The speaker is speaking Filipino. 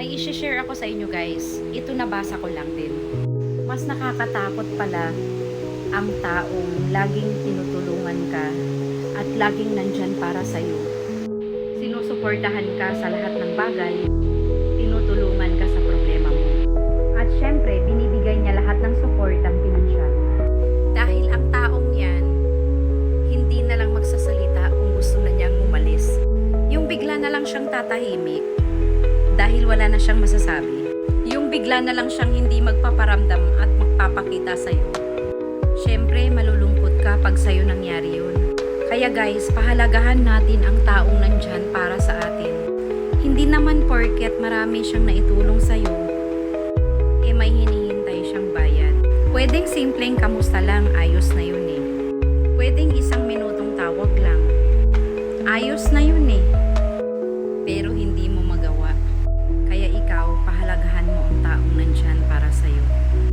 May i-share ako sa inyo guys. Ito nabasa ko lang din. Mas nakakatakot pala ang taong laging tinutulungan ka at laging nandyan para sa'yo. Sinusuportahan ka sa lahat ng bagay, tinutulungan ka sa problema mo. At syempre, binibigay niya lahat ng suportang pinansyal. Dahil ang taong yan, hindi na lang magsasalita kung gusto na niyang umalis. Yung bigla na lang siyang tatahimik dahil wala na siyang masasabi. Yung bigla na lang siyang hindi magpaparamdam at magpapakita sa'yo. Syempre, malulungkot ka pag sa'yo nangyari yun. Kaya guys, pahalagahan natin ang taong nandyan para sa atin. Hindi naman porket marami siyang naitulong sa'yo, eh may hinihintay siyang bayad. Pwedeng simpleng kamusta lang, ayos na yun eh. Pwedeng isang minutong tawag lang, ayos na yun eh.